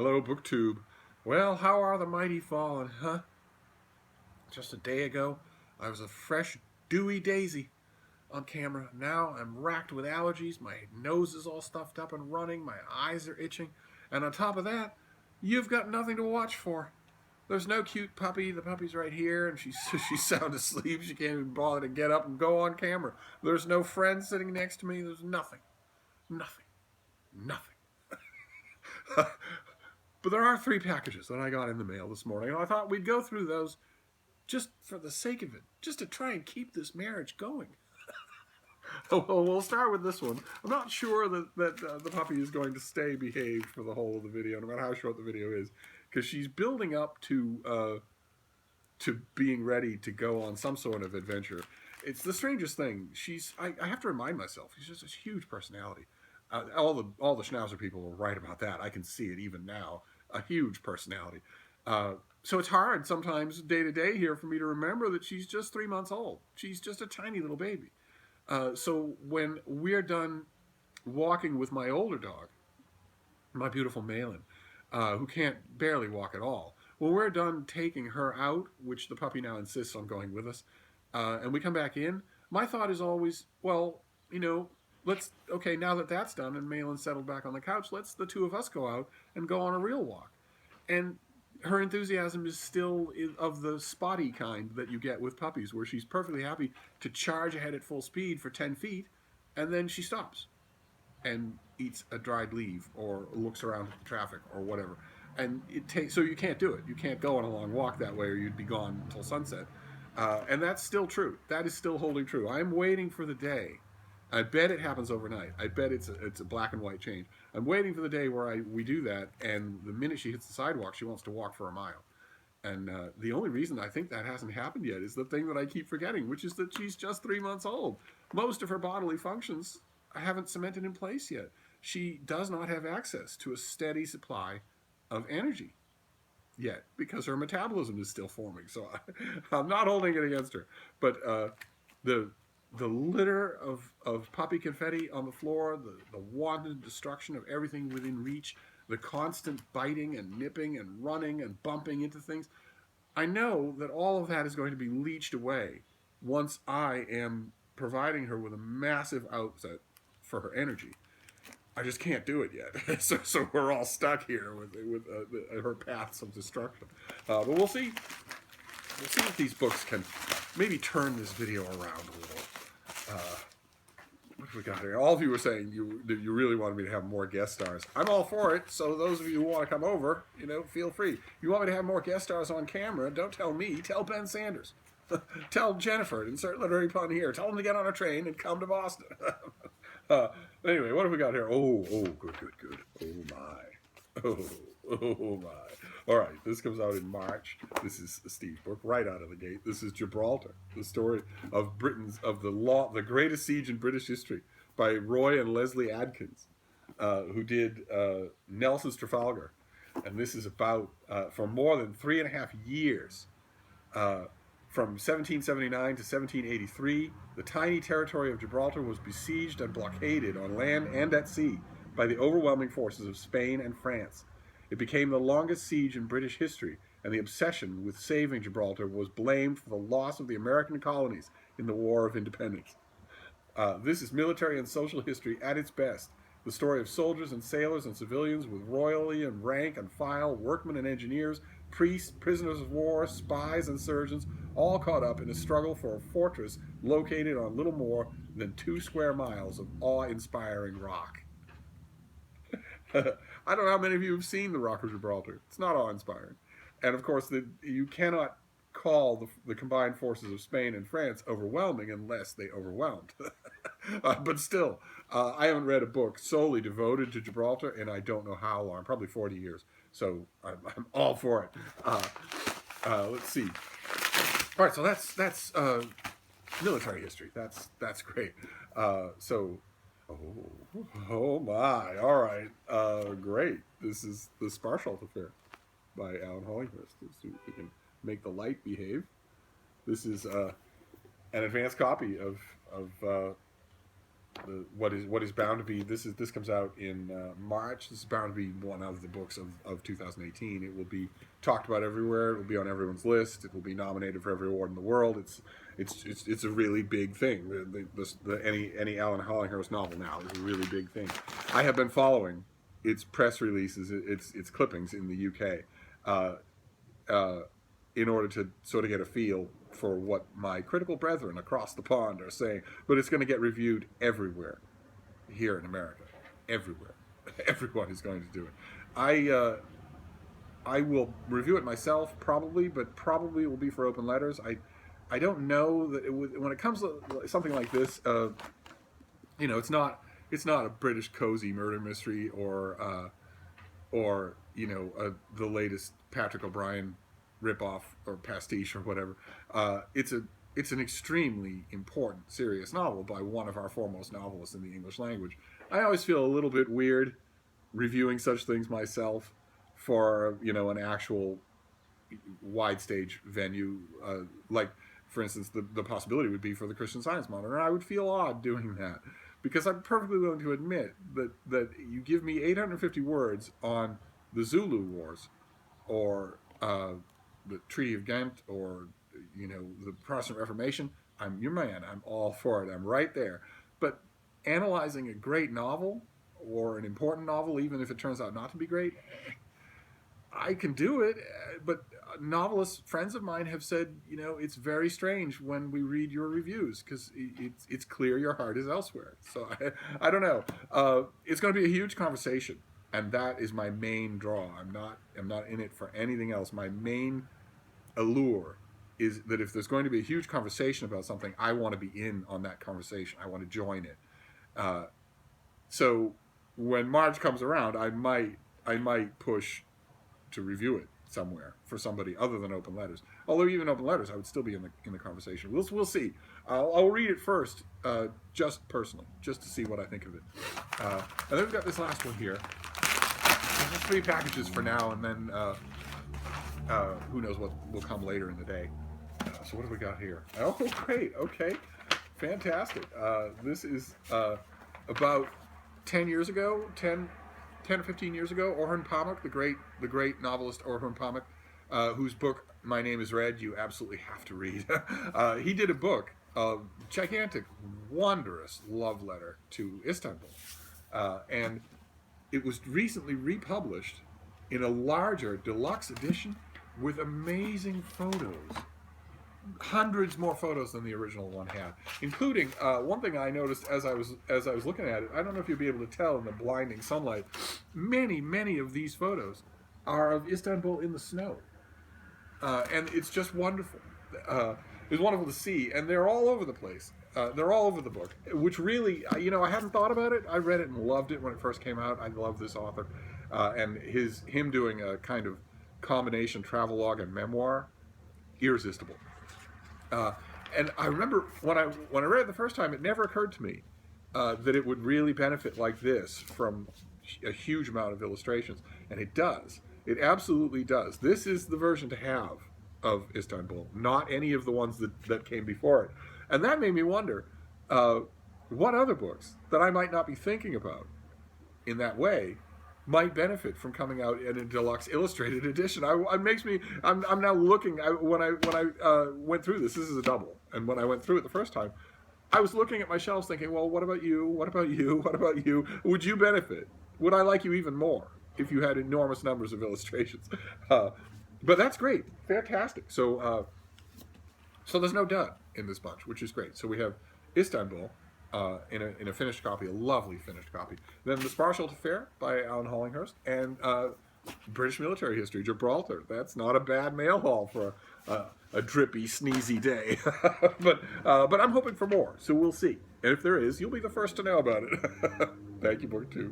Hello, BookTube. Well, how are the mighty fallen, huh? Just a day ago, I was a fresh, dewy daisy on camera. Now I'm racked with allergies. My nose is all stuffed up and running. My eyes are itching. And on top of that, you've got nothing to watch for. There's no cute puppy. The puppy's right here, and she's sound asleep. She can't even bother to get up and go on camera. There's no friend sitting next to me. There's nothing. Nothing. Nothing. But there are three packages that I got in the mail this morning, and I thought we'd go through those just for the sake of it, just to try and keep this marriage going. Well, we'll start with this one. I'm not sure that the puppy is going to stay behaved for the whole of the video, no matter how short the video is, because she's building up to being ready to go on some sort of adventure. It's the strangest thing. I have to remind myself, she's just a huge personality. All the Schnauzer people are right about that. I can see it even now. A huge personality. So it's hard sometimes day to day here for me to remember that she's just 3 months old. She's just a tiny little baby. So when we're done walking with my older dog, my beautiful Malin, who can't barely walk at all, when we're done taking her out, which the puppy now insists on going with us, and we come back in, my thought is always, well, okay, now that that's done and Malin's settled back on the couch, let's the two of us go out and go on a real walk. And her enthusiasm is still of the spotty kind that you get with puppies, where she's perfectly happy to charge ahead at full speed for 10 feet, and then she stops and eats a dried leaf or looks around at the traffic or whatever. And so you can't do it. You can't go on a long walk that way, or you'd be gone until sunset. And that's still true. That is still holding true. I'm waiting for the day. I bet it happens overnight. I bet it's a black and white change. I'm waiting for the day where we do that, and the minute she hits the sidewalk, she wants to walk for a mile. And the only reason I think that hasn't happened yet is the thing that I keep forgetting, which is that she's just 3 months old. Most of her bodily functions haven't cemented in place yet. She does not have access to a steady supply of energy yet, because her metabolism is still forming. So I'm not holding it against her. But the litter of puppy confetti on the floor, the wanton destruction of everything within reach, the constant biting and nipping and running and bumping into things, I know that all of that is going to be leached away once I am providing her with a massive outset for her energy. I just can't do it yet. So we're all stuck here with her paths of destruction. But we'll see. We'll see if these books can maybe turn this video around a little. What have we got here? All of you were saying you really wanted me to have more guest stars. I'm all for it. So those of you who want to come over, feel free. You want me to have more guest stars on camera? Don't tell me. Tell Ben Sanders. Tell Jennifer. Insert literary pun here. Tell them to get on a train and come to Boston. Anyway, what have we got here? Oh, good. Oh my. Oh my. All right, this comes out in March. This is Steve's book right out of the gate. This is Gibraltar, the story of the greatest siege in British history, by Roy and Leslie Adkins, who did Nelson's Trafalgar. And this is about, for more than 3.5 years, from 1779 to 1783, the tiny territory of Gibraltar was besieged and blockaded on land and at sea by the overwhelming forces of Spain and France. It became the longest siege in British history, and the obsession with saving Gibraltar was blamed for the loss of the American colonies in the War of Independence. This is military and social history at its best. The story of soldiers and sailors and civilians with royalty and rank and file, workmen and engineers, priests, prisoners of war, spies and surgeons, all caught up in a struggle for a fortress located on little more than 2 square miles of awe-inspiring rock. I don't know how many of you have seen the Rock of Gibraltar. It's not awe-inspiring. And of course, you cannot call the combined forces of Spain and France overwhelming unless they overwhelmed. But still, I haven't read a book solely devoted to Gibraltar in I don't know how long, probably 40 years. So I'm all for it. Let's see. All right, so that's military history. That's great. Oh my! All right, great. This is the Sparsholt Affair by Alan Hollinghurst. So we can make the light behave. This is an advanced copy of what is bound to be, this comes out in March. This is bound to be one of the books of 2018. It will be talked about everywhere. It will be on everyone's list. It will be nominated for every award in the world. It's a really big thing. Any Alan Hollinghurst novel now is a really big thing. I have been following its press releases, its clippings in the UK, in order to sort of get a feel for what my critical brethren across the pond are saying. But it's going to get reviewed everywhere here in America. Everywhere. Everyone is going to do it. I will review it myself, probably, but probably it will be for Open Letters. I don't know that when it comes to something like this, it's not a British cozy murder mystery or the latest Patrick O'Brien ripoff or pastiche or whatever. It's an extremely important, serious novel by one of our foremost novelists in the English language. I always feel a little bit weird reviewing such things myself for an actual wide stage venue, like for instance the possibility would be for the Christian Science Monitor. And I would feel odd doing that because I'm perfectly willing to admit that you give me 850 words on the Zulu Wars or the Treaty of Ghent or the Protestant Reformation, I'm your man. I'm all for it. I'm right there. But analyzing a great novel or an important novel, even if it turns out not to be great, I can do it. But novelists, friends of mine, have said, it's very strange when we read your reviews because it's clear your heart is elsewhere. So I don't know. It's going to be a huge conversation, and that is my main draw. I'm not in it for anything else. My main allure is that if there's going to be a huge conversation about something, I want to be in on that conversation. I want to join it. So when March comes around, I might push to review it somewhere for somebody other than Open Letters. Although even Open Letters, I would still be in the conversation. We'll see. I'll read it first, just personally, just to see what I think of it. And then we've got this last one here. There's 3 packages for now, and then who knows what will come later in the day. So what do we got here? Oh, great. Okay. Fantastic. This is about 10 years ago, 10 or 15 years ago, Orhan Pamuk, the great novelist Orhan Pamuk, whose book My Name is Red you absolutely have to read. He did a book, a gigantic, wondrous love letter to Istanbul. And it was recently republished in a larger deluxe edition with amazing photos. Hundreds more photos than the original one had, including one thing I noticed as I was looking at it. I don't know if you'll be able to tell in the blinding sunlight. Many of these photos are of Istanbul in the snow, and it's just wonderful. It's wonderful to see, and they're all over the place. They're all over the book, which really, I hadn't thought about it. I read it and loved it when it first came out. I love this author, and him doing a kind of combination travelogue and memoir, irresistible. And I remember when I read it the first time, it never occurred to me that it would really benefit like this from a huge amount of illustrations, and it does. It absolutely does. This is the version to have of Istanbul, not any of the ones that came before it. And that made me wonder what other books that I might not be thinking about in that way might benefit from coming out in a deluxe illustrated edition. I'm now looking. When I went through this is a double, and when I went through it the first time, I was looking at my shelves thinking, well, what about you? What about you? What about you? Would you benefit? Would I like you even more if you had enormous numbers of illustrations? But that's great, fantastic. So there's no dud in this bunch, which is great. So we have Istanbul. In a finished copy, a lovely finished copy. Then The Sparsholt Affair by Alan Hollinghurst, and British military history, Gibraltar. That's not a bad mail haul for a drippy, sneezy day. but I'm hoping for more, so we'll see. And if there is, you'll be the first to know about it. Thank you, Book 2.